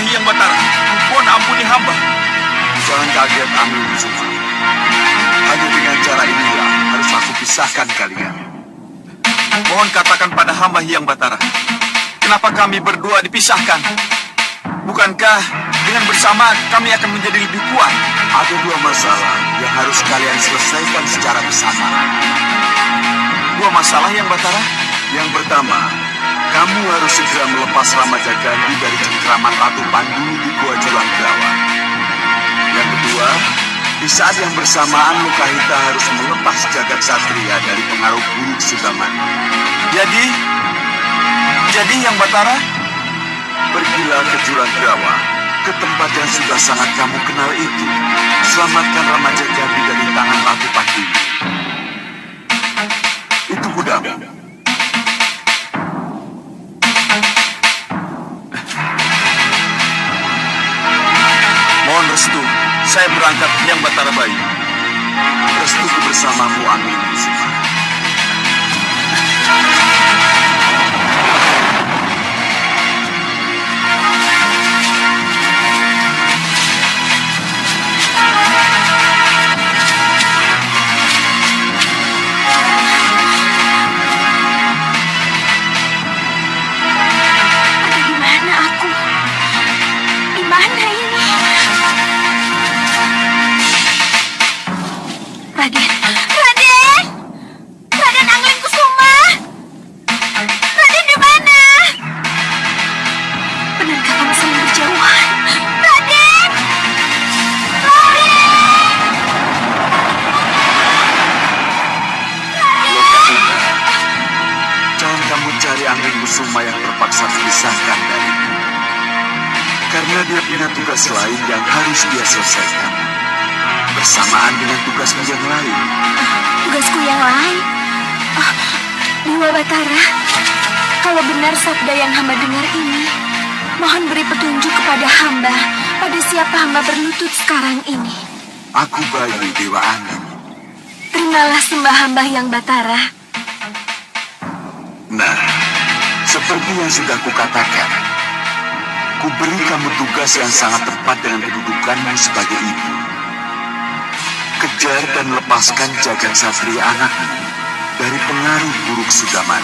Hyang Batara. Mohon ampuni hamba. Jangan kaget, Angling Kusuma. Hanya dengan cara inilah harus aku pisahkan kalian. Mohon katakan pada hamba Hyang Batara, kenapa kami berdua dipisahkan? Bukankah dengan bersama kami akan menjadi lebih kuat? Ada dua masalah yang harus kalian selesaikan secara bersamaan. Dua masalah Hyang Batara? Yang pertama, kamu harus segera melepas Ramajagandhi dari cengkraman Ratu Panduni di Gua Juranggrawa. Yang kedua, di saat yang bersamaan Lokahita harus melepas Jagat Satria dari pengaruh buruk Sudaman. Jadi Hyang Batara, pergilah ke Juranggrawa, ke tempat yang sudah sangat kamu kenal itu. Selamatkan Ramajagandhi dari tangan Ratu Panduni. Itu kudamu. mohon restu. Saya berangkat Hyang Batara Bayu. Restuku bersamamu, Angling Kusuma. Kusuma yang terpaksa dipisahkan dariku. Karena dia punya tugas lain yang harus dia selesaikan. Bersamaan dengan tugasmu yang lain. Tugasku yang lain? Dewa Batara, kalau benar sabda yang hamba dengar ini, mohon beri petunjuk kepada hamba pada siapa hamba berlutut sekarang ini. Aku Bayu, Dewa Angin. Terimalah sembah hamba yang Batara. Nah, seperti yang sudah kukatakan, kuberi kamu tugas yang sangat tepat dengan kedudukanmu sebagai ibu. Kejar dan lepaskan Jagat Satria anakmu dari pengaruh buruk Sudaman.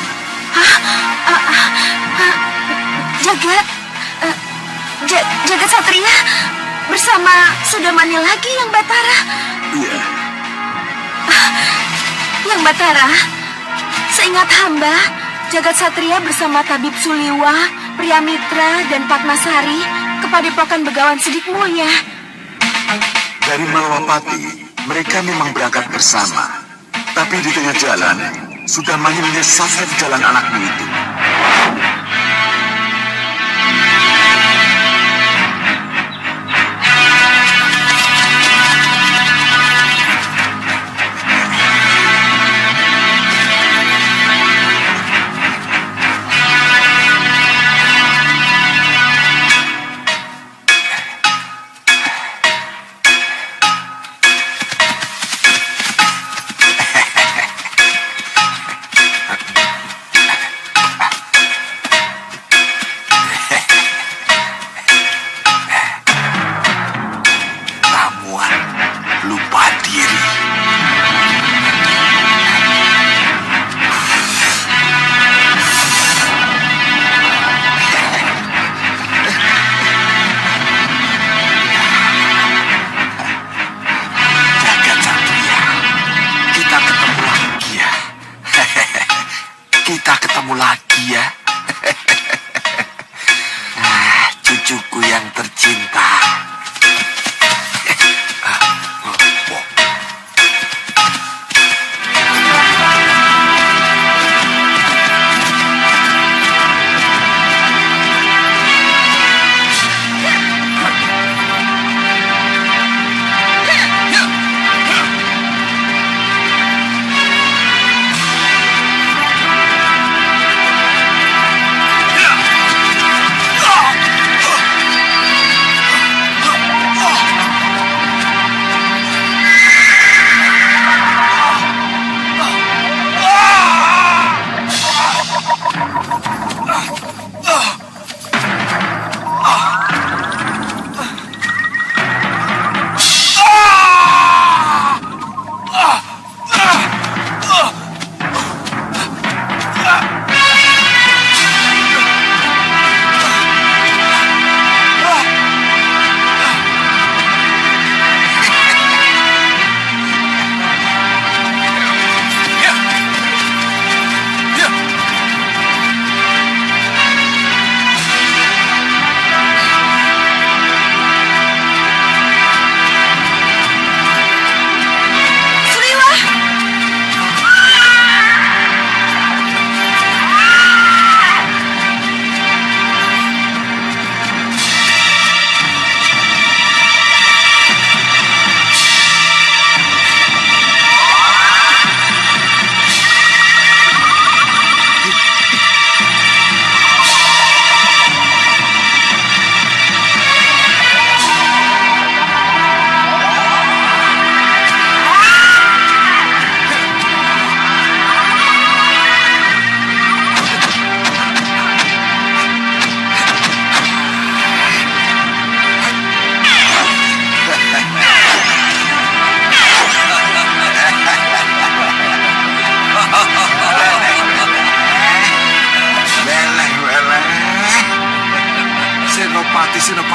Jagat Satria bersama Sudamannya lagi yang Batara? Iya. Yang Batara, seingat hamba, Jagat Satria bersama Tabib Suliwa, Priyamitra, dan Padmasari ke Padepokan Begawan Sidik Mulya. Dari Malawapati, mereka memang berangkat bersama. Tapi di tengah jalan, Sudamani menyesatkan jalan anakmu itu.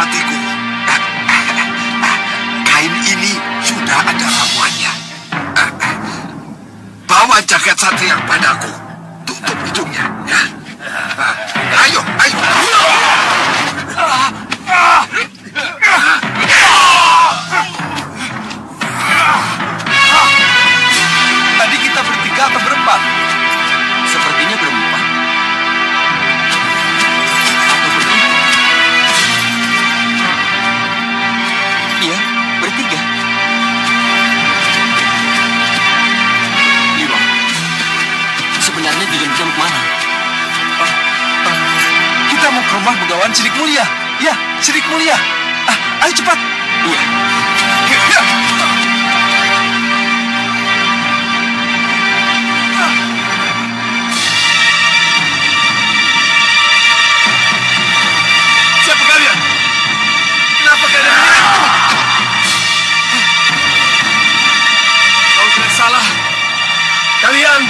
senopatiku. Kain ini sudah ada ramuannya. Bawa jagat satria padaku. Tutup hidungnya. Ya. Ayo, ayo. Tadi kita bertiga atau berempat? Sepertinya berempat. Atau bertiga? Iya, bertiga. Liwa, sebenarnya Dilim-Dilim kemana? Kita mau ke rumah Begawan Sidik Mulia. Ya, Sidik Mulia. Ayo cepat. Iya. Siapa kalian? Kenapa kalian menyerangku? Kau tidak salah. Kalian...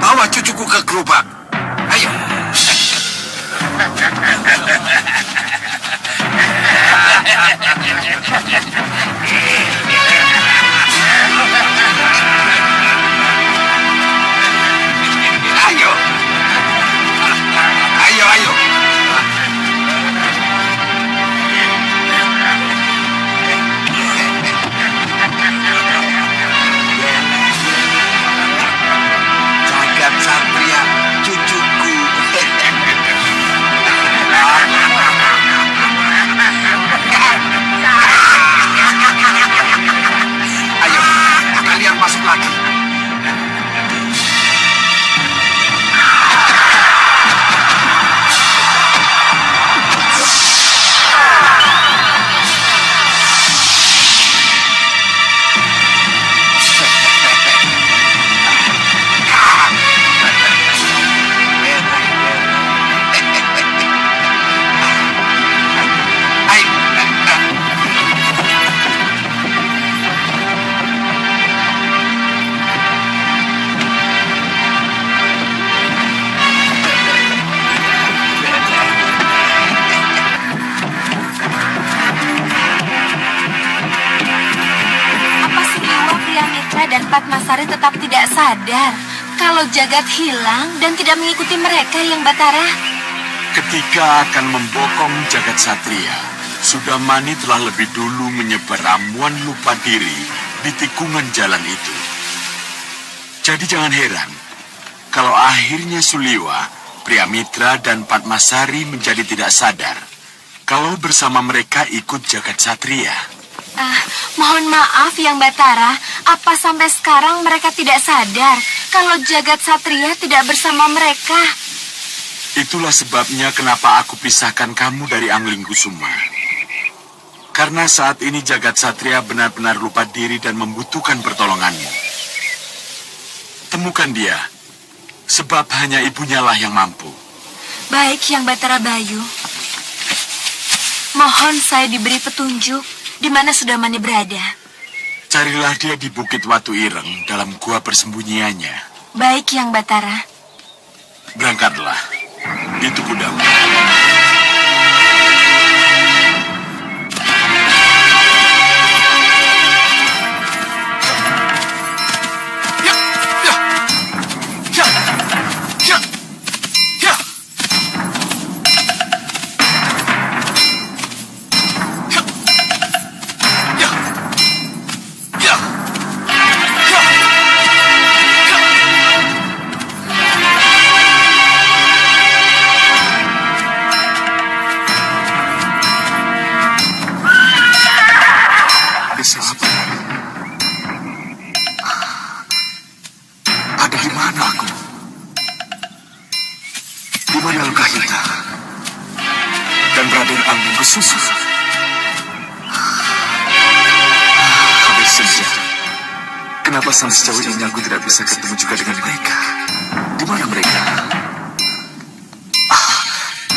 Bawa cucuku ke gerobak. Ayo. Ayo. Ayo, ayo. Jagat satria cucuku. Ayo, kalian masuk lagi. Dan Padmasari tetap tidak sadar kalau Jagat hilang dan tidak mengikuti mereka, Yang Batara. Ketika akan membokong Jagat Satria, Sudamani telah lebih dulu menyebar ramuan lupa diri di tikungan jalan itu. Jadi jangan heran kalau akhirnya Suliwa, Priamitra, dan Padmasari menjadi tidak sadar kalau bersama mereka ikut Jagat Satria. Mohon maaf, Yang Batara. Apa sampai sekarang mereka tidak sadar kalau Jagat Satria tidak bersama mereka? Itulah sebabnya kenapa aku pisahkan kamu dari Anglingkusuma. Karena saat ini Jagat Satria benar-benar lupa diri dan membutuhkan pertolonganmu. Temukan dia, sebab hanya ibunya lah yang mampu. Baik, Yang Batara Bayu. Mohon saya diberi petunjuk di mana Sudamani berada. Carilah dia di Bukit Watu Ireng dalam gua persembunyiannya. Baik, Yang Batara. Berangkatlah. Itu kudamu. Raden Anggung Kesuma. Habis senja. Kenapa sampai sejauh ini aku tidak bisa ketemu juga dengan mereka? Di mana mereka?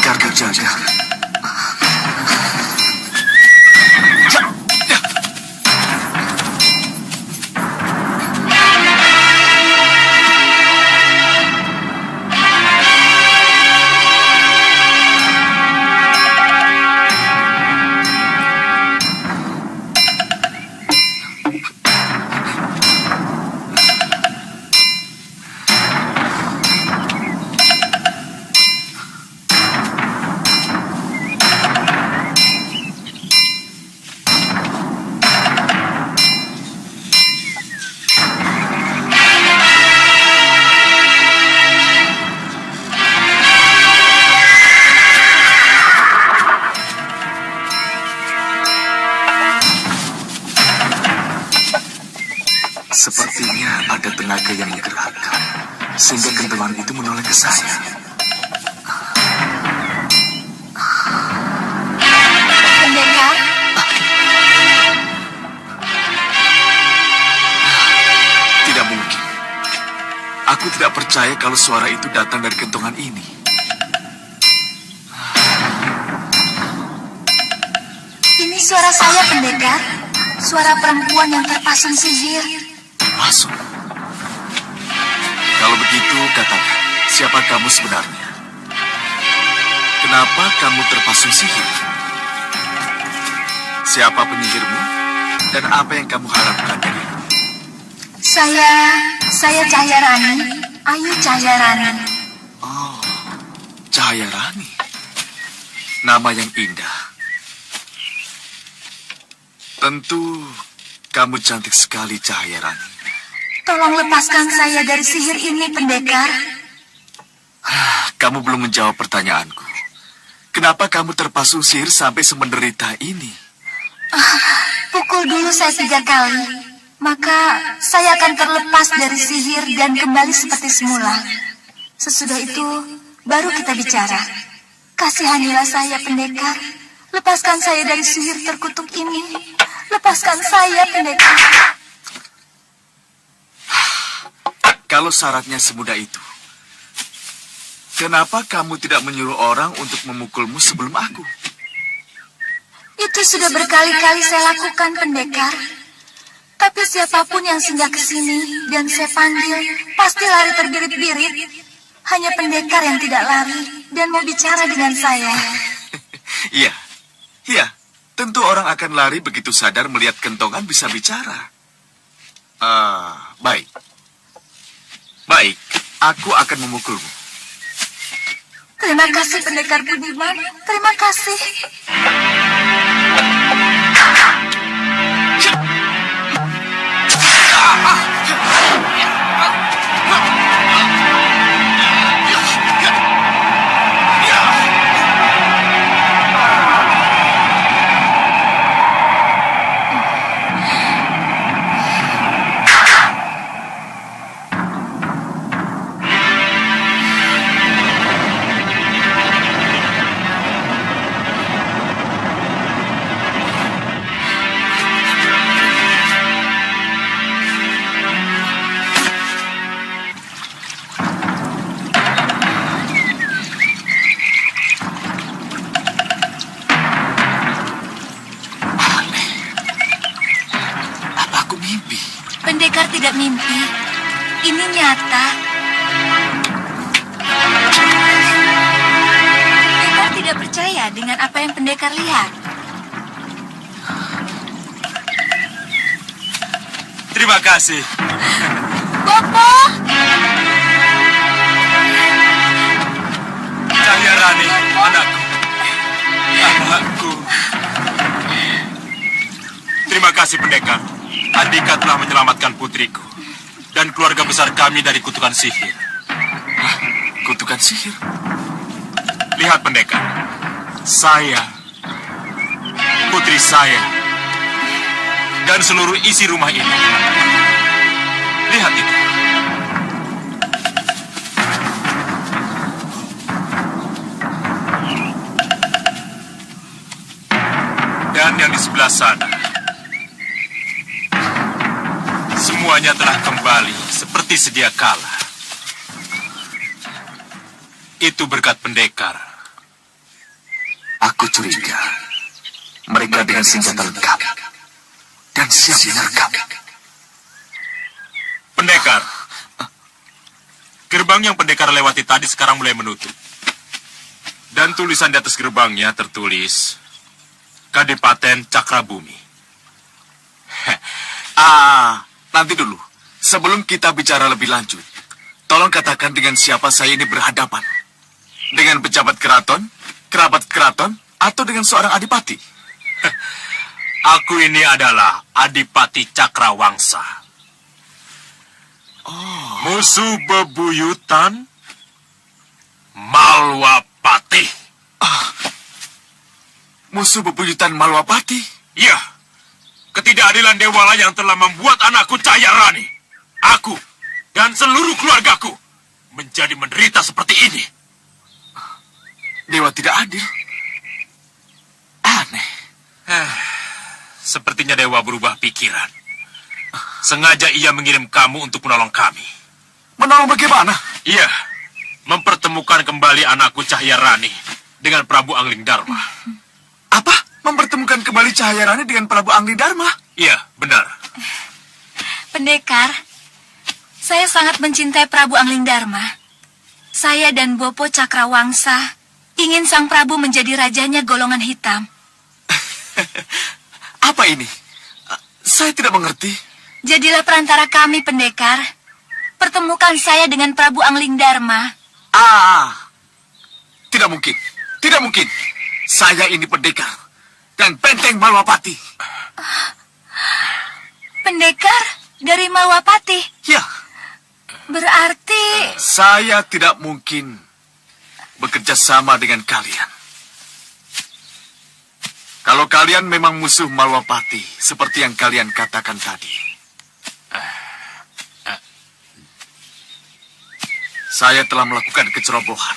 Garga Jaga. Sepertinya ada tenaga yang menggerakkan, sehingga kentongan itu menoleh ke saya. Pendekar, Tidak mungkin. Aku tidak percaya kalau suara itu datang dari kentongan ini. ini suara saya, pendekar. Suara perempuan yang terpasang sihir. Masuk. Kalau begitu, katakan, siapa kamu sebenarnya? Kenapa kamu terpasung sihir? Siapa penyihirmu? Dan apa yang kamu harapkan dariku? Saya Cahaya Rani, Ayu Cahaya Rani. Oh, Cahaya Rani. Nama yang indah. Tentu kamu cantik sekali, Cahaya Rani. Tolong lepaskan saya dari sihir ini, pendekar. Kamu belum menjawab pertanyaanku. Kenapa kamu terpasung sihir sampai semenderita ini? Pukul dulu saya 3 kali, maka saya akan terlepas dari sihir dan kembali seperti semula. Sesudah itu, baru kita bicara. Kasihanilah saya, pendekar. Lepaskan saya dari sihir terkutuk ini. Lepaskan saya, pendekar. Kalau syaratnya semudah itu, kenapa kamu tidak menyuruh orang untuk memukulmu sebelum aku? Itu sudah berkali-kali saya lakukan, pendekar. Tapi siapapun yang singgah ke sini dan saya panggil, pasti lari terbirit-birit. Hanya pendekar yang tidak lari dan mau bicara dengan saya. Iya, tentu orang akan lari begitu sadar melihat kentongan bisa bicara. Baik, aku akan memukulmu. Terima kasih, pendekar Budiman. Terima kasih. Pendekar tidak mimpi. Ini nyata. Pendekar tidak percaya dengan apa yang pendekar lihat. Terima kasih. Bopo! Cahaya Rani, anakku. Anakku. Terima kasih, pendekar. Andika telah menyelamatkan putriku dan keluarga besar kami dari kutukan sihir. Kutukan sihir? Lihat, pendekar. Saya, putri saya, dan seluruh isi rumah ini. Lihat itu. yang di sebelah sana. Semuanya telah kembali seperti sedia kala. Itu berkat pendekar. Aku curiga mereka dengan senjata lengkap dan siap menyergap. Pendekar. Gerbang yang pendekar lewati tadi sekarang mulai menutup. Dan tulisan di atas gerbangnya tertulis Kadipaten Cakrabumi. Nanti dulu. Sebelum kita bicara lebih lanjut, tolong katakan dengan siapa saya ini berhadapan. Dengan pejabat keraton, kerabat keraton, atau dengan seorang adipati? Aku ini adalah Adipati Cakrawangsa. Musuh bebuyutan Malwapati. Musuh bebuyutan Malwapati? Ya, ketidakadilan Dewala yang telah membuat anakku Cahyarani, aku, dan seluruh keluargaku menjadi menderita seperti ini. Dewa tidak adil. Aneh. Sepertinya Dewa berubah pikiran. Sengaja ia mengirim kamu untuk menolong kami. Menolong bagaimana? Iya, mempertemukan kembali anakku Cahyarani dengan Prabu Angling Dharma. Apa? Mempertemukan kembali Cahyarani dengan Prabu Angling Dharma? Iya, benar. Pendekar, saya sangat mencintai Prabu Angling Dharma. Saya dan Bopo Cakrawangsa ingin sang Prabu menjadi rajanya golongan hitam. Apa ini? Saya tidak mengerti. Jadilah perantara kami, pendekar. Pertemukan saya dengan Prabu Angling Dharma. Tidak mungkin. Tidak mungkin. Saya ini pendekar dan benteng Malwapati. Pendekar dari Malwapati? Ya, Berarti... saya tidak mungkin bekerja sama dengan kalian. Kalau kalian memang musuh Malwapati, seperti yang kalian katakan tadi. Saya telah melakukan kecerobohan.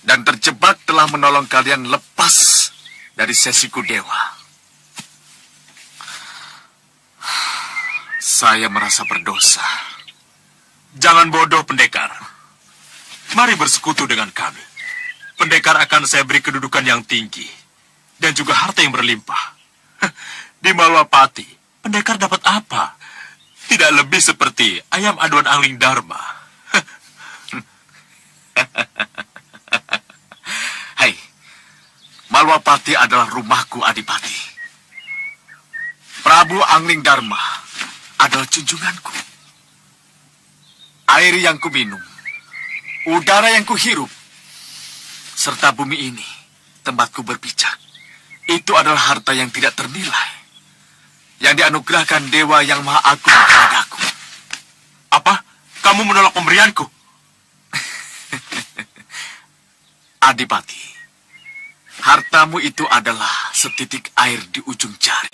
Dan terjebak telah menolong kalian lepas dari sesiku dewa. Saya merasa berdosa. Jangan bodoh, pendekar. Mari bersekutu dengan kami. Pendekar akan saya beri kedudukan yang tinggi. Dan juga harta yang berlimpah. Di Malwapati, pendekar dapat apa? Tidak lebih seperti ayam aduan Angling Dharma. Hai, Malwapati adalah rumahku, Adipati. Prabu Angling Dharma adalah junjunganku. Air yang kuminum, udara yang kuhirup, serta bumi ini, tempatku berpijak. Itu adalah harta yang tidak ternilai, yang dianugerahkan Dewa yang Maha Agung kepadaku. Apa? Kamu menolak pemberianku? Adipati, hartamu itu adalah setitik air di ujung jari.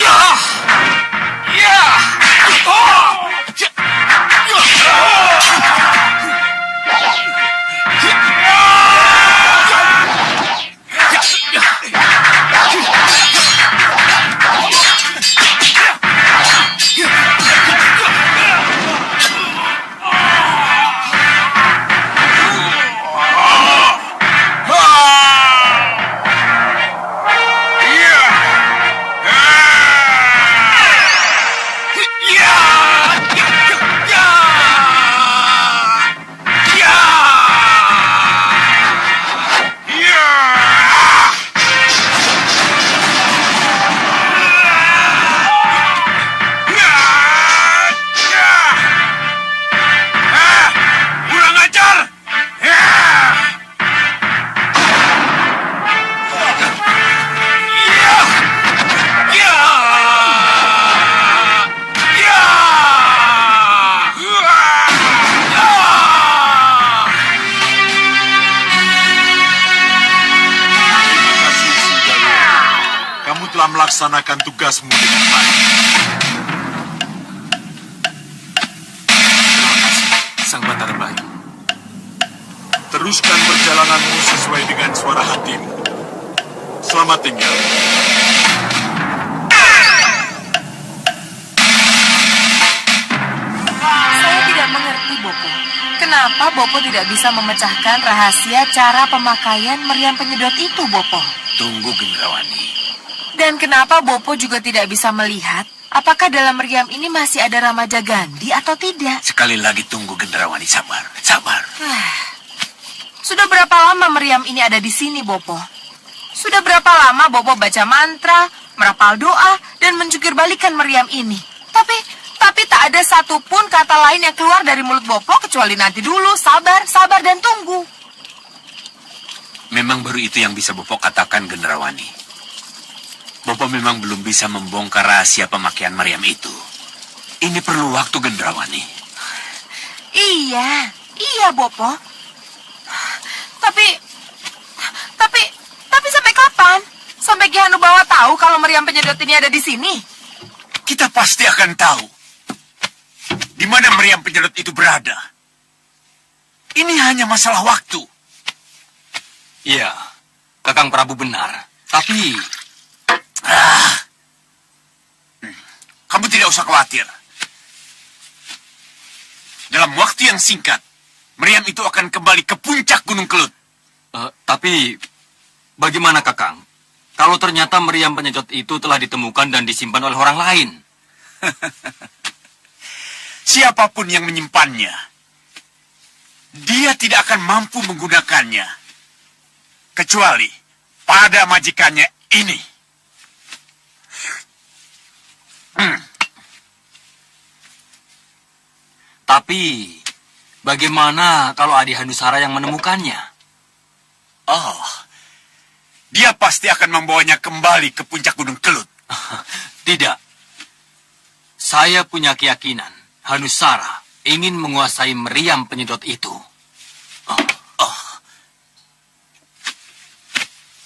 Melaksanakan tugasmu dengan baik. Terima kasih, Sang Batara Bayu. Teruskan perjalananmu sesuai dengan suara hatimu. Selamat tinggal. kenapa Bopo tidak bisa memecahkan rahasia cara pemakaian meriam penyedot itu, Bopo? Tunggu, Gendrawani. Dan kenapa Bopo juga tidak bisa melihat apakah dalam meriam ini masih ada Ramaja Gandhi atau tidak? Sekali lagi tunggu, Gendrawani. Sabar, sabar. Sudah berapa lama meriam ini ada di sini, Bopo? Sudah berapa lama Bopo baca mantra, merapal doa, dan menjungkir balikan meriam ini? Tapi tak ada satupun kata lain yang keluar dari mulut Bopo kecuali nanti dulu, sabar, sabar, dan tunggu. Memang baru itu yang bisa Bopo katakan, Gendrawani. Bopo memang belum bisa membongkar rahasia pemakaian meriam itu. Ini perlu waktu, Gendrawani. Iya, Bopo. Tapi sampai kapan? Sampai Ki Hanubawa tahu kalau meriam penyedot ini ada di sini? Kita pasti akan tahu di mana meriam penyedot itu berada. Ini hanya masalah waktu. Iya, Kakang Prabu benar. Tapi Kamu tidak usah khawatir. Dalam waktu yang singkat, meriam itu akan kembali ke puncak Gunung Kelut. tapi bagaimana, Kakang? Kalau ternyata meriam penyedot itu telah ditemukan dan disimpan oleh orang lain? Siapapun yang menyimpannya, dia tidak akan mampu menggunakannya. Kecuali pada majikannya ini. Tapi bagaimana kalau Adi Hanusara yang menemukannya? Oh, dia pasti akan membawanya kembali ke puncak Gunung Kelut. Tidak. Saya punya keyakinan Hanusara ingin menguasai meriam penyedot itu.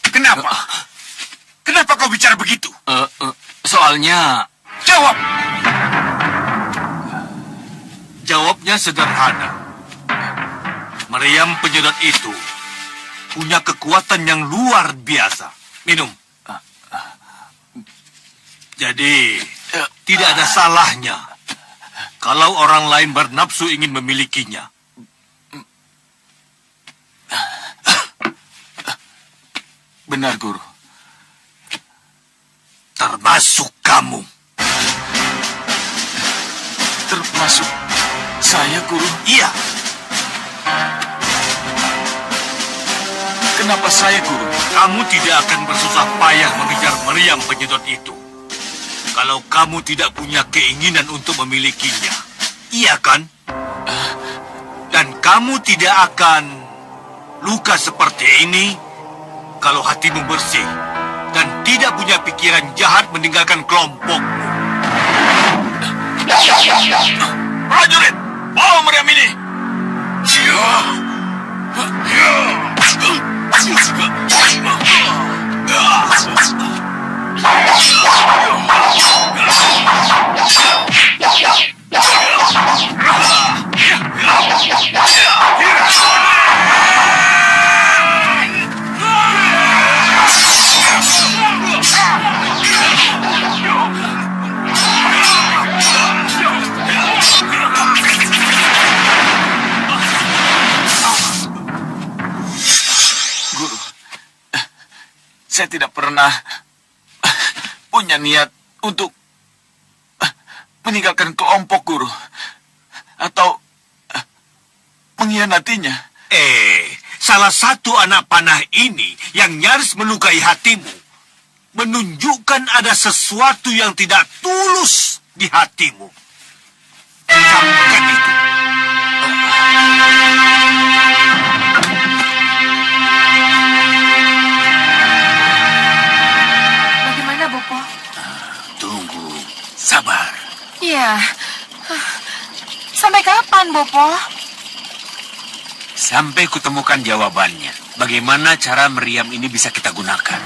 Kenapa? Kenapa kau bicara begitu? Soalnya... Jawab! Jawabnya sederhana. Meriam penyedot itu punya kekuatan yang luar biasa. Minum. Jadi, tidak ada salahnya kalau orang lain bernafsu ingin memilikinya. Benar, Guru. Termasuk kamu. Termasuk saya, Guru. Iya. Kenapa saya, Guru? Kamu tidak akan bersusah payah mengejar meriam penyedot itu kalau kamu tidak punya keinginan untuk memilikinya. Iya kan? Dan kamu tidak akan luka seperti ini kalau hatimu bersih dan tidak punya pikiran jahat meninggalkan kelompokmu. Prajurit, bawa meriam ini. Guru, saya tidak pernah punya niat untuk meninggalkan kelompok, Guru. Atau mengkhianatinya. Salah satu anak panah ini yang nyaris melukai hatimu menunjukkan ada sesuatu yang tidak tulus di hatimu. Camkan itu. Bagaimana, Bopo? Tunggu, sabar. Iya. Sampai kapan, Bopo? Sampai kutemukan jawabannya. Bagaimana cara meriam ini bisa kita gunakan?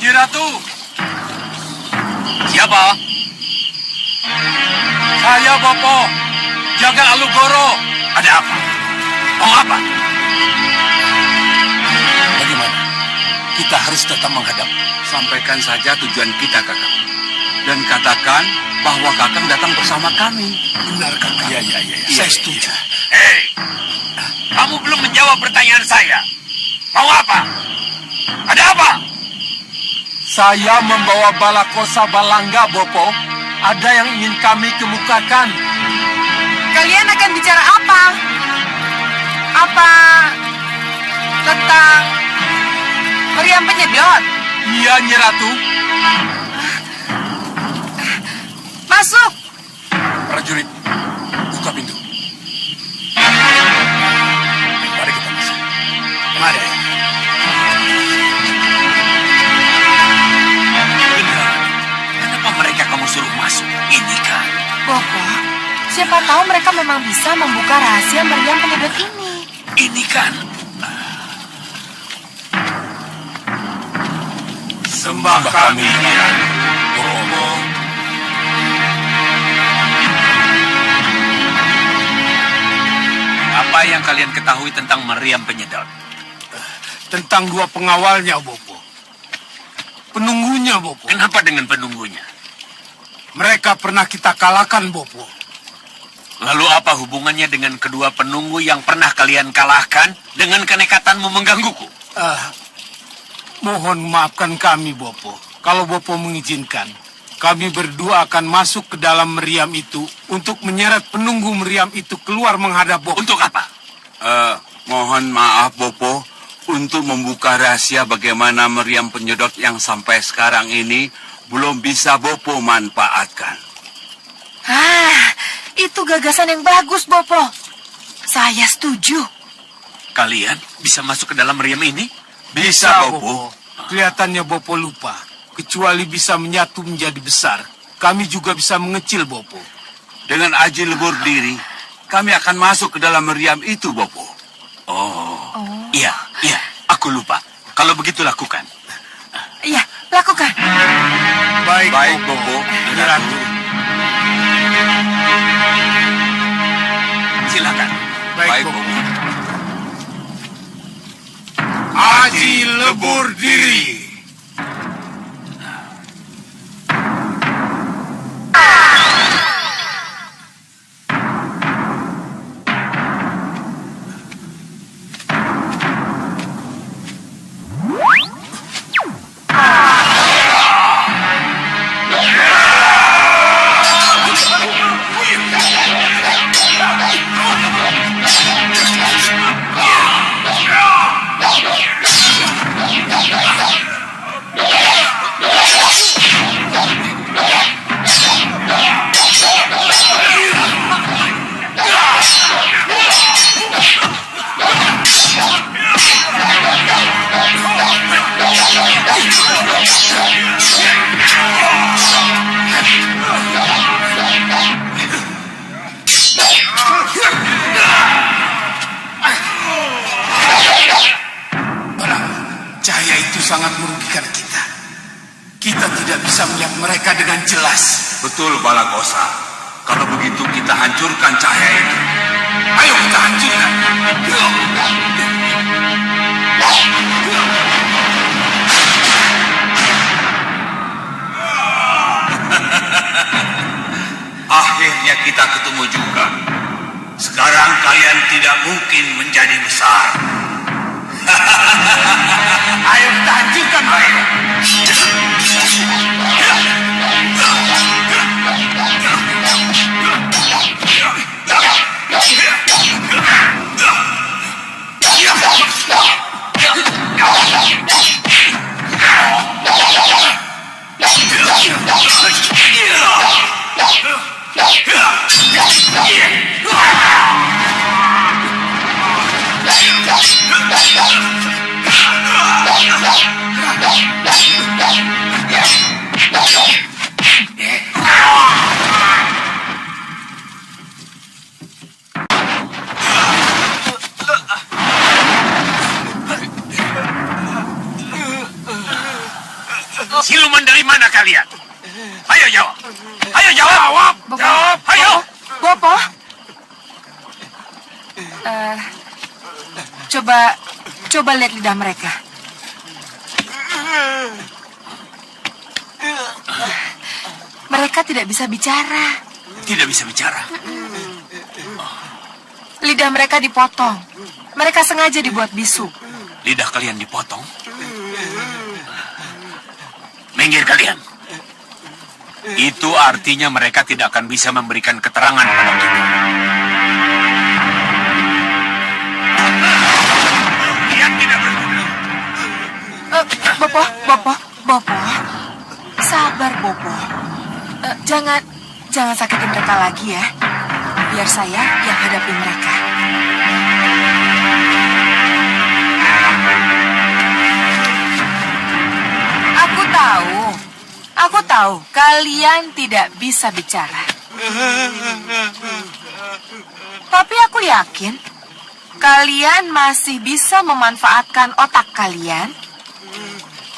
Ratu. Siapa? Saya Bopo. Jaga Alugoro. Ada apa? Mau apa? Bagaimana? Kita harus tetap menghadap. Sampaikan saja tujuan kita, Kakak. dan katakan bahwa Kakang datang bersama kami. Benar, Kakang. Iya. Saya setuju. Hei, kamu belum menjawab pertanyaan saya. Mau apa? Ada apa? Saya membawa balakosa balangga, Bopo. Ada yang ingin kami kemukakan. Kalian akan bicara apa? Apa tentang meriam penyedot? Iya, Nyi Ratu. Masuk. Prajurit, buka pintu. Mari kita masuk. Mari. Kenapa mereka kamu suruh masuk? Ini kan. Bopo, siapa tahu mereka memang bisa membuka rahasia meriam penyedot ini. Ini kan. Sembah kami, Bopo. Apa yang kalian ketahui tentang meriam penyedot? Tentang dua pengawalnya, Bopo. Penunggunya, Bopo. Kenapa dengan penunggunya? Mereka pernah kita kalahkan, Bopo. Lalu apa hubungannya dengan kedua penunggu yang pernah kalian kalahkan dengan kenekatanmu menggangguku? Mohon maafkan kami, Bopo. Kalau Bopo mengizinkan, kami berdua akan masuk ke dalam meriam itu untuk menyeret penunggu meriam itu keluar menghadap Bopo. Untuk apa? Mohon maaf, Bopo, untuk membuka rahasia bagaimana meriam penyedot yang sampai sekarang ini belum bisa Bopo manfaatkan. Itu gagasan yang bagus, Bopo. Saya setuju. Kalian bisa masuk ke dalam meriam ini? Bisa, Bopo. Kelihatannya Bopo lupa. Kecuali bisa menyatu menjadi besar, kami juga bisa mengecil, Bopo. Dengan aji lebur diri, kami akan masuk ke dalam meriam itu, Bopo. Iya, aku lupa. Kalau begitu lakukan. Iya, lakukan. Baik, Bopo. Nyi Ratu. Silakan. Baik, Bopo. Aji lebur diri. Cahaya itu sangat merugikan kita. Kita tidak bisa melihat mereka dengan jelas. Betul, Balakosa. Kalau begitu kita hancurkan cahaya ini. Ayo kita hancurkan. Akhirnya kita ketemu juga. Sekarang kalian tidak mungkin menjadi besar. Ayo kita hancurkan mereka. Siluman dari mana kalian? Ayo jawab. Ayo jawab. Jawab. Ayo. Bopo. Coba lihat lidah mereka. mereka tidak bisa bicara. Tidak bisa bicara. Lidah mereka dipotong. Mereka sengaja dibuat bisu. Lidah kalian dipotong. Minggir kalian. Itu artinya mereka tidak akan bisa memberikan keterangan pada kita. Kalian tidak berguna. Bopo. Sabar, Bopo. Jangan sakitin mereka lagi ya. Biar saya yang hadapi mereka. Aku tahu kalian tidak bisa bicara. Tapi aku yakin kalian masih bisa memanfaatkan otak kalian,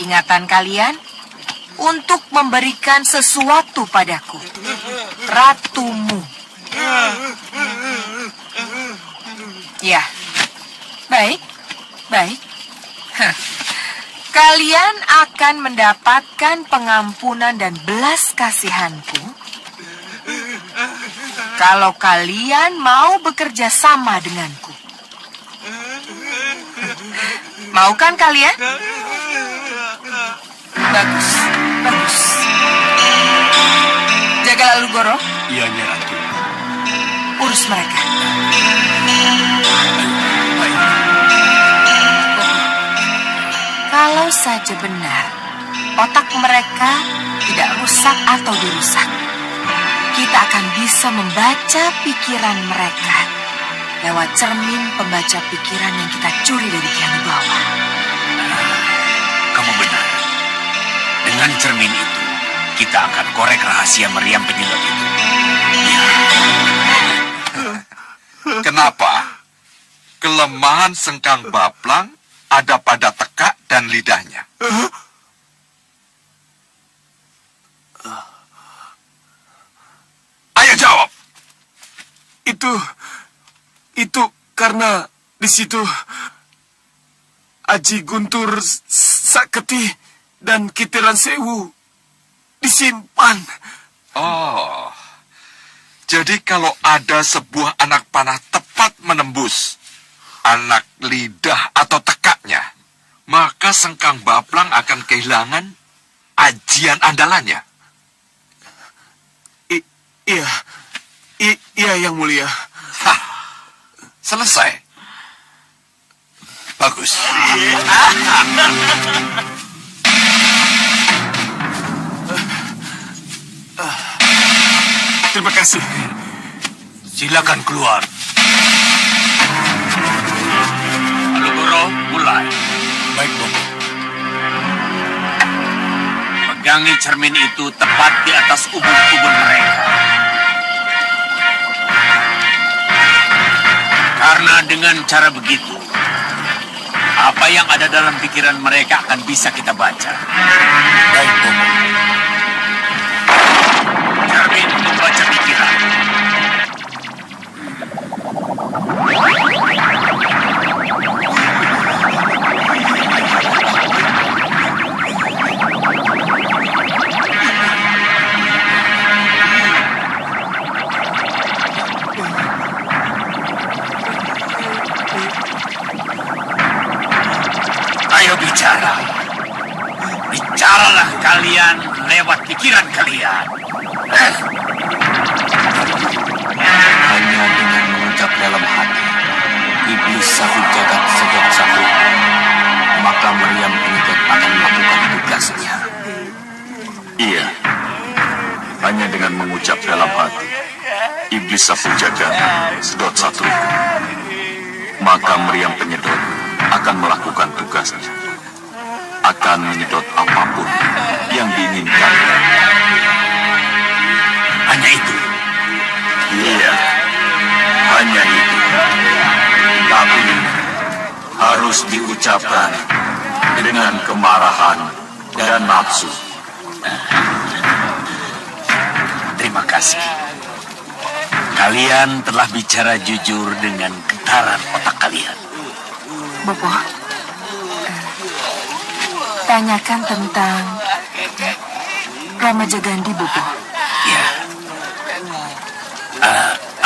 ingatan kalian, untuk memberikan sesuatu padaku, ratumu. Ya, baik. Kalian akan mendapatkan pengampunan dan belas kasihanku kalau kalian mau bekerja sama denganku. Mau kan kalian? Bagus. Jaga lalu Goro. Iya, Nyai Ratu. Urus mereka. Kalau saja benar, otak mereka tidak rusak atau dirusak, kita akan bisa membaca pikiran mereka lewat cermin pembaca pikiran yang kita curi dari Ki Hanubawa. Kamu benar. Dengan cermin itu, kita akan korek rahasia meriam penyedot itu. Ya. Kenapa? Kelemahan Sengkang Baplang ada pada tekak dan lidahnya. Ayo jawab. Itu karena di situ Aji Guntur Saketi dan Kitiran Sewu disimpan. Oh, jadi kalau ada sebuah anak panah tepat menembus anak lidah atau tekaknya, maka Sengkang Baplang akan kehilangan ajian andalannya. Iya, Yang Mulia. Hah, selesai. Bagus. Terima kasih. Silakan keluar. Lalu Goro, mulai. Baik, Bopo. Pegangi cermin itu tepat di atas ubun-ubun mereka. Karena dengan cara begitu, apa yang ada dalam pikiran mereka akan bisa kita baca. Baik, Bopo. Cermin membaca pikiran. Ayo bicara. Bicaralah kalian lewat pikiran kalian. Hanya dengan mengucap dalam hati, iblis satu jagat sedot satu, maka meriam penyedot akan melakukan tugasnya. Iya, hanya dengan mengucap dalam hati, iblis sapu jagat sedot satu, maka meriam penyedot akan melakukan tugasnya, akan menyedot apapun yang diinginkan. Hanya itu. Iya, hanya itu. Tapi harus diucapkan dengan kemarahan dan nafsu. Terima kasih. Kalian telah bicara jujur dengan getaran otak kalian. Bopo, tanyakan tentang Rama Jagandi, Bopo.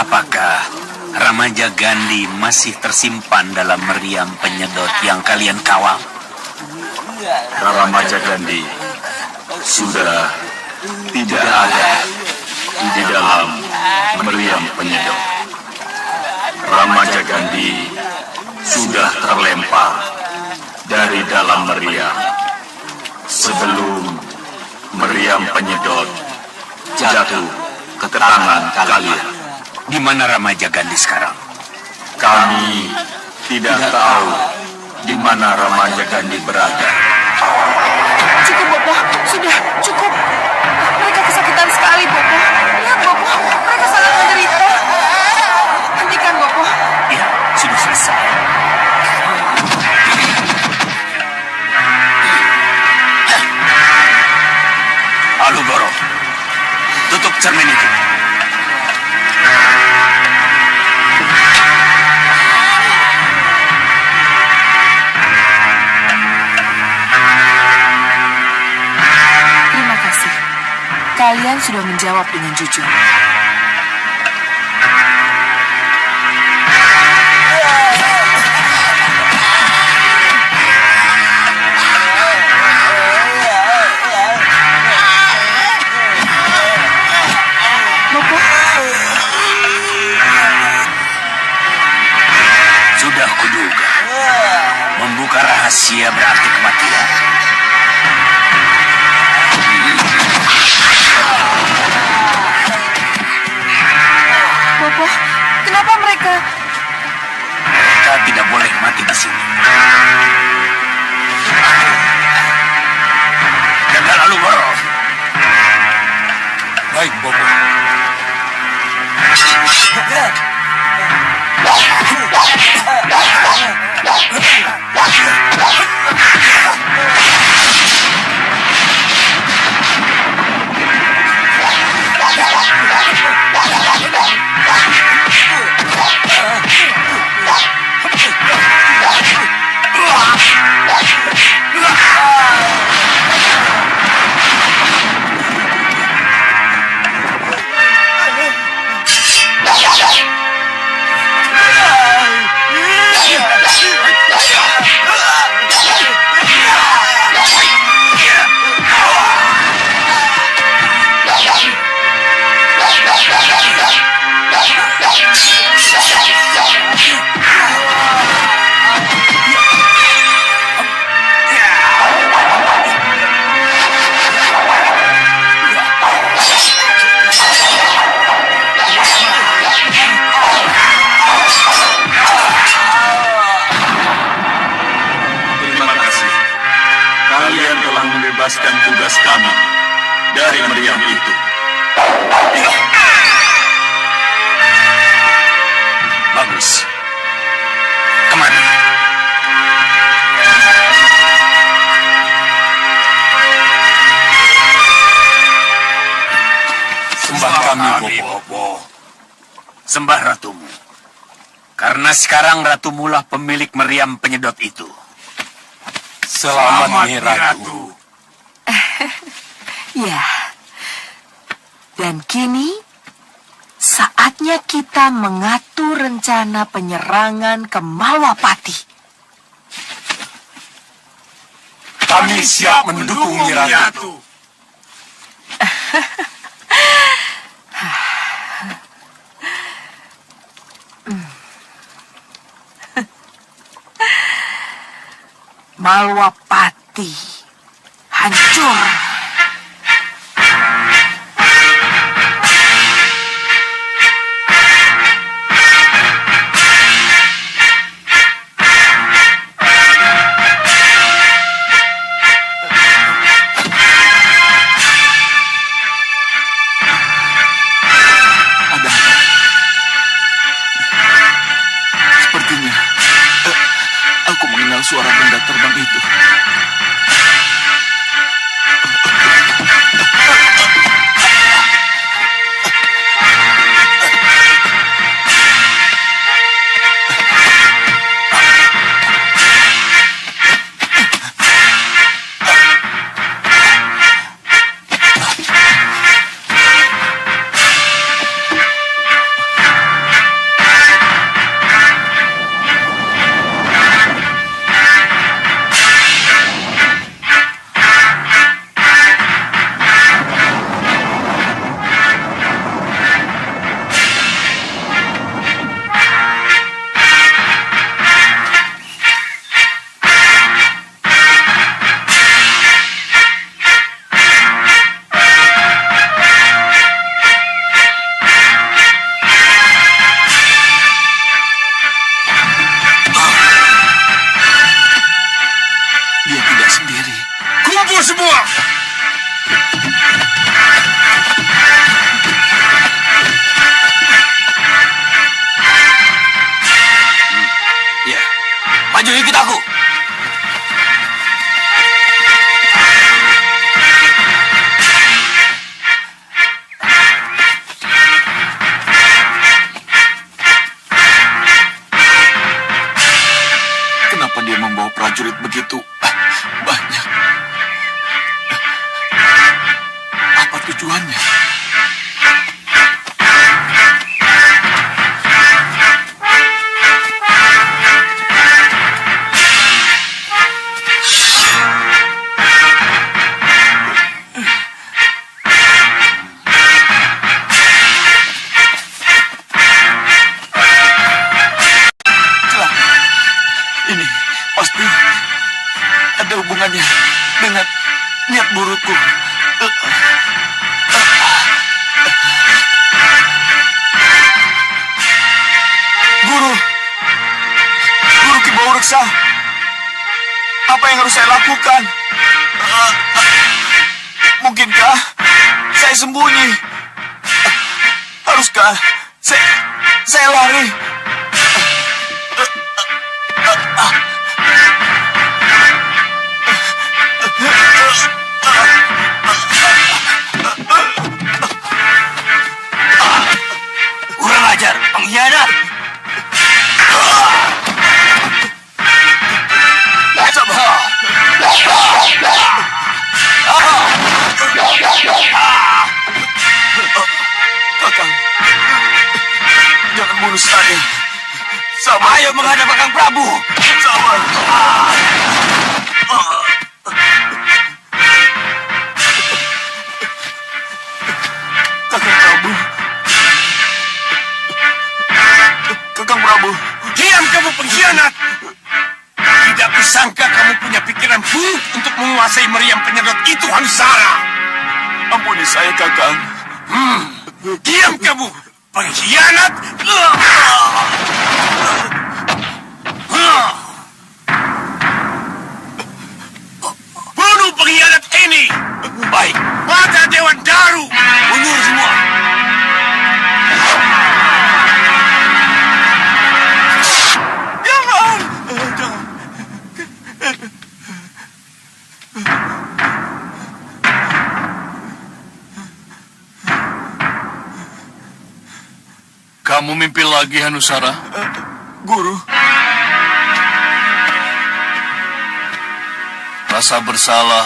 Apakah Ramaja Gandhi masih tersimpan dalam meriam penyedot yang kalian kawal? Ramaja Gandhi sudah tidak ada di dalam meriam penyedot. Ramaja Gandhi sudah terlempar dari dalam meriam sebelum meriam penyedot jatuh ke tangan kalian. Di mana Ramaja Gandhi sekarang? Kami tidak tahu di mana Ramaja Gandhi berada. Cukup, Bopo. Sudah, cukup. Mereka kesakitan sekali, Bopo. Lihat, Bopo. Mereka sangat menderita. Hentikan, Bopo. Ya, sudah selesai. Alu Goro, tutup cermin itu. Terima kasih. Kalian sudah menjawab dengan jujur. Bopo, Sudah kuduga. Membuka rahasia berarti kematian. Bopo, kenapa mereka... Mereka tidak boleh mati di sini. Jaga lalu Goro. Baik, Bopo. Terima kasih. Kalian telah membebaskan tugas kami dari meriam itu. Bagus. Kemana? Sembah kami, Bopo. Sembah ratumu. Karena sekarang ratumulah pemilik meriam penyedot itu. Selamat, Nyi Ratu. Ya. Dan kini, saatnya kita mengatur rencana penyerangan ke Malwapati. Kami siap mendukung Nyi Ratu. Malwapati hancur. Ada apa? Sepertinya aku mengenal suara benda terbang itu. tujuannya. Ini pasti ada hubungannya dengan niat burukku. Guru Ki Bau Reksa, apa yang harus saya lakukan? Mungkinkah saya sembunyi? Haruskah saya lari? Kurang ajar, pengkhianat. Kakang, jangan bunuh saya. Sabar. Ayo menghadap Kakang Prabu. Sabar. Kakang Prabu. Kakang Prabu. Diam kamu pengkhianat. Tidak kusangka kamu punya pikiran buruk untuk menguasai meriam penyedot itu, Hanusara. Ampuni saya, Kakang. Diam kamu, pengkhianat. Bunuh pengkhianat ini. Baik, pada Dewan Daru. Mundur semua. Jangan. Kamu mimpi lagi, Hanusara? Guru, Rasa bersalah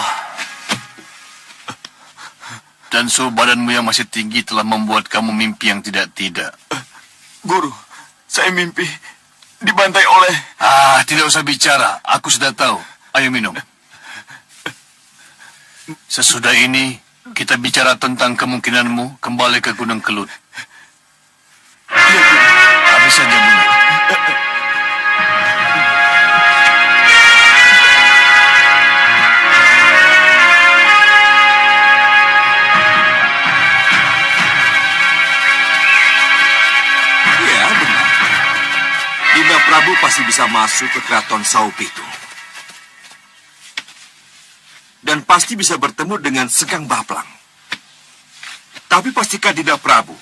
dan suhu badanmu yang masih tinggi telah membuat kamu mimpi yang tidak-tidak. Guru, saya mimpi dibantai oleh... Tidak usah bicara. Aku sudah tahu. Ayo minum. Sesudah ini, kita bicara tentang kemungkinanmu kembali ke Gunung Kelut. Habis saja minum. Ya, benar. Dinda Prabu pasti bisa masuk ke keraton Saupitu. Dan pasti bisa bertemu dengan Sekang Baplang. Tapi pastikan Dinda Prabu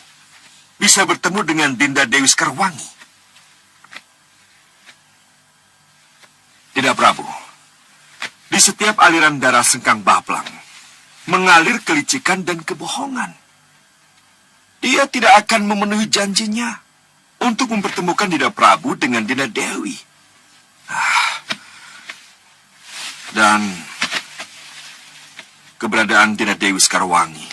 bisa bertemu dengan Dinda Dewi Sekarwangi. Dinda Prabu, di setiap aliran darah Sekang Baplang mengalir kelicikan dan kebohongan. Dia tidak akan memenuhi janjinya untuk mempertemukan Dinda Prabu dengan Dinda Dewi. Dan keberadaan Dinda Dewi Sekarwangi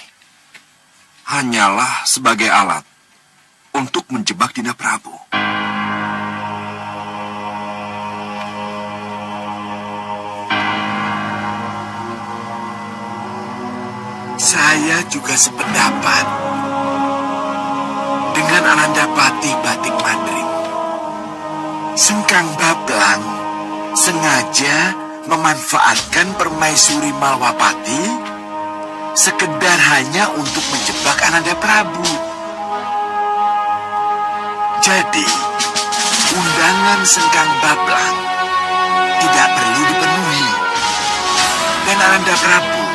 hanyalah sebagai alat untuk menjebak Dinda Prabu. Saya juga sependapat dengan Anandapati Batik Mandrim. Sengkang Baplang sengaja memanfaatkan permaisuri Malwapati sekedar hanya untuk menjebak Ananda Prabu. Jadi, undangan Sengkang Baplang tidak perlu dipenuhi. Dan Ananda Prabu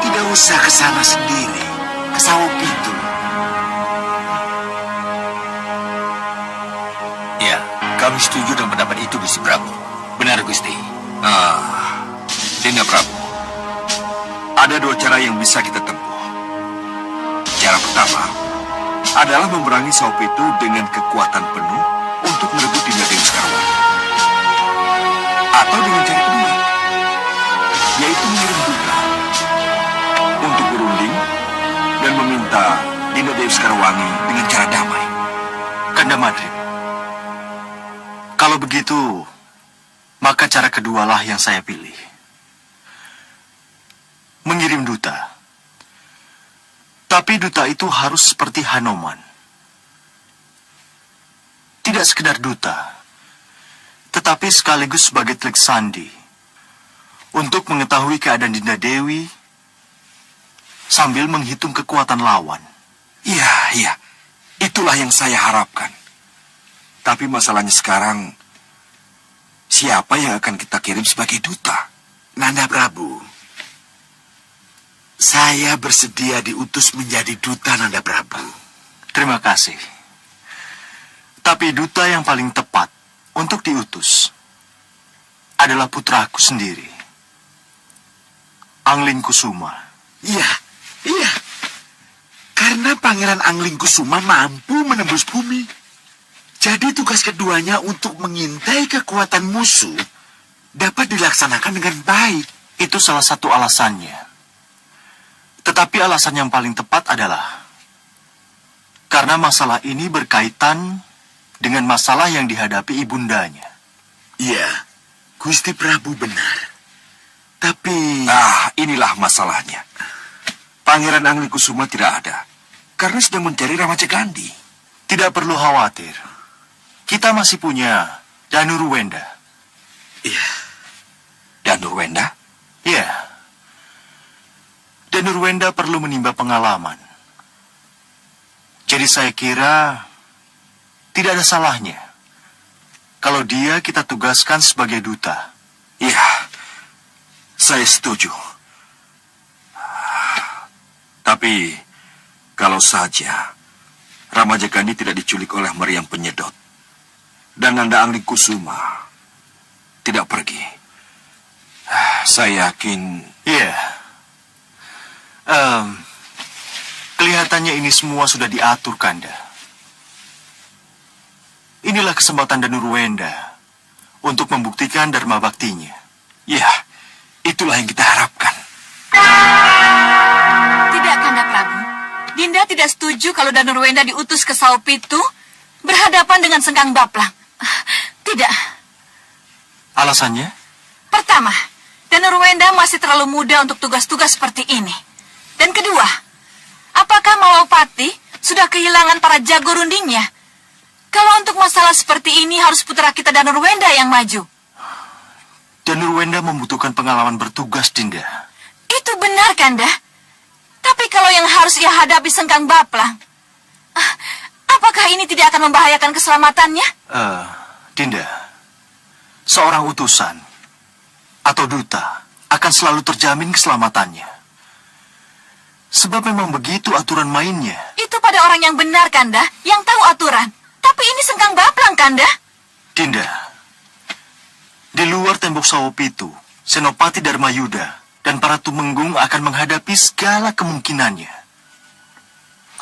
tidak usah ke sana sendiri, ke Saupitu. Ya, kami setuju dengan pendapat itu, Gusti Prabu. Benar, Gusti. Dinda Prabu, ada dua cara yang bisa kita tempuh. Cara pertama adalah memerangi Saupitu dengan kekuatan penuh untuk merebut Dinda Dewi Sekarwangi. Atau dengan cara kedua, yaitu mengirim duta untuk berunding dan meminta Dinda Dewi Sekarwangi dengan cara damai. Kanda Madrid, kalau begitu, maka cara kedualah yang saya pilih. Mengirim duta. Tapi duta itu harus seperti Hanoman. Tidak sekedar duta, tetapi sekaligus sebagai telik sandi untuk mengetahui keadaan Dinda Dewi sambil menghitung kekuatan lawan. Iya, itulah yang saya harapkan. Tapi masalahnya sekarang, siapa yang akan kita kirim sebagai duta? Nanda Prabu, saya bersedia diutus menjadi duta Nanda Prabu. Terima kasih. Tapi duta yang paling tepat untuk diutus adalah putraku sendiri, Angling Kusuma. Iya. Karena Pangeran Angling Kusuma mampu menembus bumi. Jadi tugas keduanya untuk mengintai kekuatan musuh dapat dilaksanakan dengan baik. Itu salah satu alasannya. Tetapi alasan yang paling tepat adalah karena masalah ini berkaitan dengan masalah yang dihadapi ibundanya. Iya, Gusti Prabu benar. Tapi... inilah masalahnya. Pangeran Angling Kusuma tidak ada, karena sedang mencari Ramajagandhi. Tidak perlu khawatir. Kita masih punya Danurwenda. Iya. Danurwenda? Iya. Danurwenda perlu menimba pengalaman. Jadi saya kira tidak ada salahnya kalau dia kita tugaskan sebagai duta. Iya, saya setuju. Tapi, kalau saja Ramajagandhi tidak diculik oleh meriam penyedot, dan Nanda Angling Kusuma tidak pergi, saya yakin... Iya. Kelihatannya ini semua sudah diatur, Kanda. Inilah kesempatan Danurwenda untuk membuktikan dharma baktinya. Ya, itulah yang kita harapkan. Tidak, Kanda Prabu. Dinda tidak setuju kalau Danurwenda diutus ke Saupitu berhadapan dengan Sengkang Baplang. Tidak. Alasannya? Pertama, Danurwenda masih terlalu muda untuk tugas-tugas seperti ini. Dan kedua, apakah Malawapati sudah kehilangan para jago rundingnya? Kalau untuk masalah seperti ini harus putra kita Danurwenda yang maju. Danurwenda membutuhkan pengalaman bertugas, Dinda. Itu benar, Kanda. Tapi kalau yang harus ia hadapi Sengkang Baplang, apakah ini tidak akan membahayakan keselamatannya? Dinda, seorang utusan atau duta akan selalu terjamin keselamatannya. Sebab memang begitu aturan mainnya. Itu pada orang yang benar, Kanda, yang tahu aturan. Tapi ini Sengkang Baplang, Kanda. Dinda, di luar tembok Sawopitu, Senopati Dharmayuda dan para tumenggung akan menghadapi segala kemungkinannya.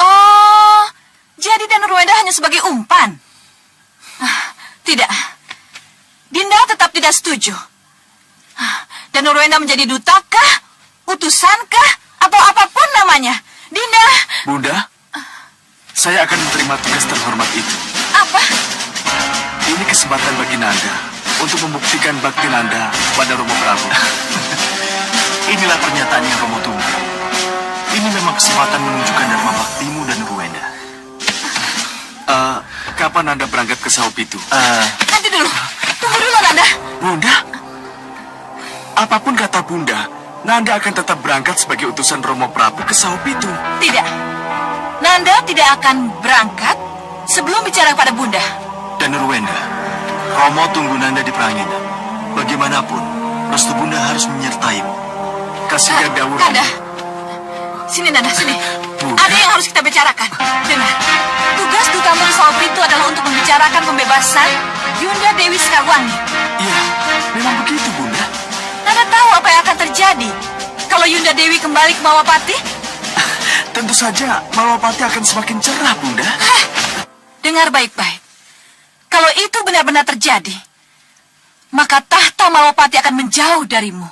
Oh, jadi Danurwenda hanya sebagai umpan? Tidak. Dinda tetap tidak setuju. Danurwenda menjadi dutakah, utusankah, atau apapun namanya. Dinda... Bunda, saya akan menerima tugas terhormat itu. Apa? Ini kesempatan bagi Nanda untuk membuktikan bakti Nanda pada Romo Prabu. Inilah pernyataan yang Romo tunggu. Ini memang kesempatan menunjukkan dharma baktimu dan Ruwenda. Kapan Nanda berangkat ke Saupitu? Nanti dulu. Tunggu dulu, Nanda. Bunda? Apapun kata Bunda, Nanda akan tetap berangkat sebagai utusan Romo Prabu ke Saupitu. Tidak. Nanda tidak akan berangkat sebelum bicara pada Bunda. Dan Ruwenda, Romo tunggu Nanda di Pranginan. Bagaimanapun, restu Bunda harus menyertaimu. Kasihkan Dawu Kanda, Romo. sini Nanda, sini. Bunda. Ada yang harus kita bicarakan. Dengar, tugas dutamu di Saupitu adalah untuk membicarakan pembebasan Yunda Dewi Sekarwangi. Iya, memang begitu, Bunda. Nanda tahu apa yang akan terjadi kalau Yunda Dewi kembali ke Malawapati? Tentu saja Malawapati akan semakin cerah, Bunda. Dengar baik-baik. Kalau itu benar-benar terjadi, maka tahta Malawapati akan menjauh darimu.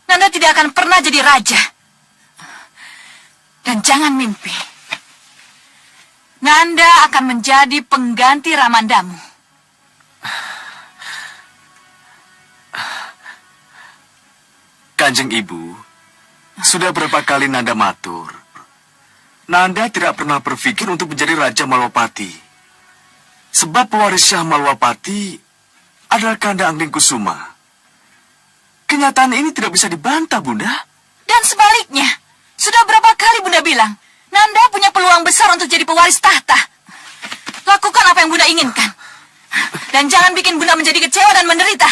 Nanda tidak akan pernah jadi raja. Dan jangan mimpi. Nanda akan menjadi pengganti Ramandamu. Kanjeng Ibu, sudah berapa kali Nanda matur. Nanda tidak pernah berpikir untuk menjadi Raja Malwapati. Sebab pewaris Syah Malwapati adalah Kanda Angling Kusuma. Kenyataan ini tidak bisa dibantah, Bunda. Dan sebaliknya, sudah berapa kali Bunda bilang, Nanda punya peluang besar untuk jadi pewaris tahta. Lakukan apa yang Bunda inginkan. Dan jangan bikin Bunda menjadi kecewa dan menderita.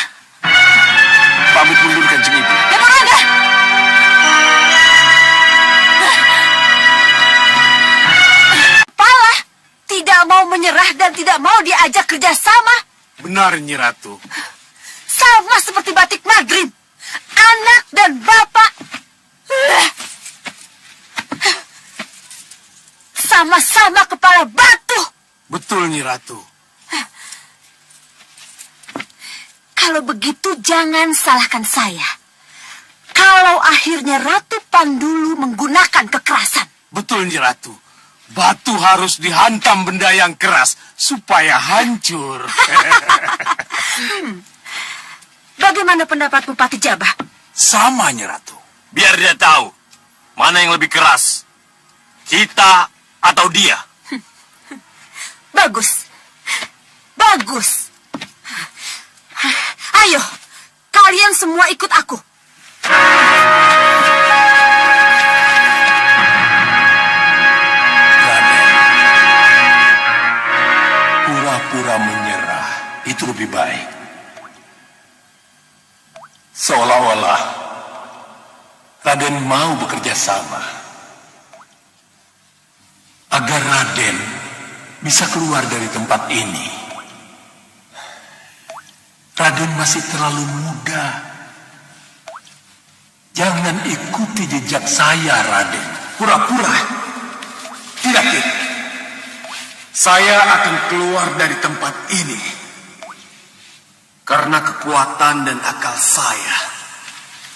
Pamit mundur, Kanjeng Ibu. Ya, Nanda! Pala tidak mau menyerah dan tidak mau diajak kerjasama. Benar, Nyi Ratu. Sama seperti Batik Madrim. Anak dan bapak. Sama-sama kepala batu. Betul, Nyi Ratu. Kalau begitu jangan salahkan saya. Kalau akhirnya Ratu Pandulu menggunakan kekerasan. Betul, Nyi Ratu. Batu harus dihantam benda yang keras supaya hancur. Bagaimana pendapat Bupati Jabah? Sama, Nyi Ratu. Biar dia tahu mana yang lebih keras. Kita atau dia. Bagus. Bagus. Ayo, kalian semua ikut aku. Pura-pura menyerah itu lebih baik. Seolah-olah Raden mau bekerja sama agar Raden bisa keluar dari tempat ini. Raden masih terlalu muda. Jangan ikuti jejak saya, Raden. Pura-pura. Tidak, Ki. Saya akan keluar dari tempat ini karena kekuatan dan akal saya,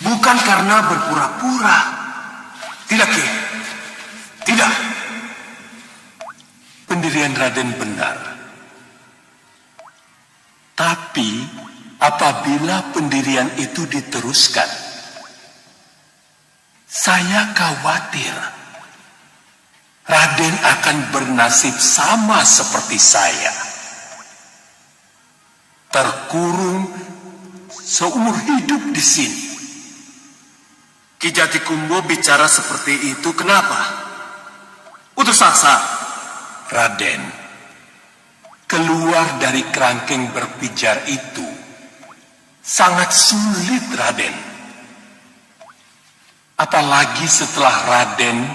bukan karena berpura-pura. Tidak, Ki. Tidak. Pendirian Raden benar. Tapi apabila pendirian itu diteruskan, saya khawatir Raden akan bernasib sama seperti saya. Terkurung seumur hidup di sini. Ki Jatikumbo bicara seperti itu kenapa? Untuk Saksa. Raden, keluar dari kerangkeng berpijar itu sangat sulit, Raden. Apalagi setelah Raden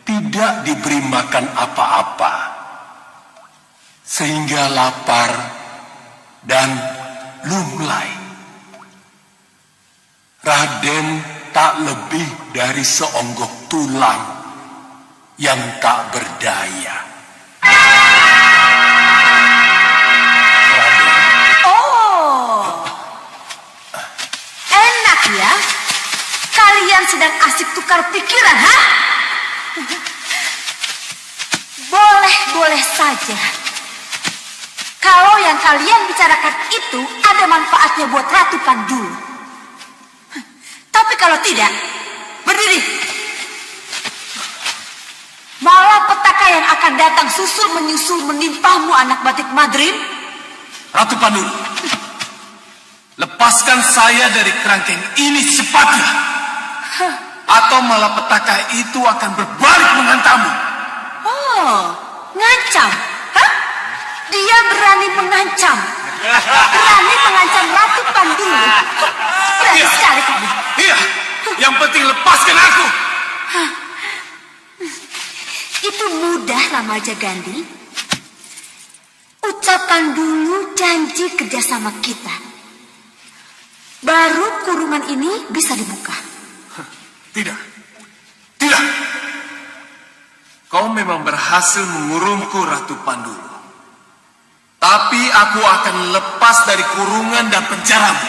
tidak diberi makan apa-apa, sehingga lapar dan lunglai. Raden tak lebih dari seonggok tulang yang tak berdaya. Enak ya? Kalian sedang asik tukar pikiran, ha? Boleh-boleh saja. Kalau yang kalian bicarakan itu ada manfaatnya buat Ratu Pandulu. Tapi kalau tidak, berdiri. Malapetaka yang akan datang susul-menyusul menimpamu, anak Batik Madrim. Ratu Pandulu, lepaskan saya dari kerangkeng ini secepatnya. Atau malapetaka itu akan berbalik menghantammu. Oh, ngancam. Hah? Dia berani mengancam. Berani mengancam Ratu Pandulu. Berani sekali kamu. Iya, yang penting lepaskan aku. Itu mudah, Ramaja Gandhi. Ucapkan dulu janji kerjasama kita. Baru kurungan ini bisa dibuka. Tidak. Tidak. Kau memang berhasil mengurungku, Ratu Pandulu. Tapi aku akan lepas dari kurungan dan penjaramu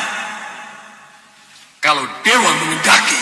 kalau Dewa mengendaki.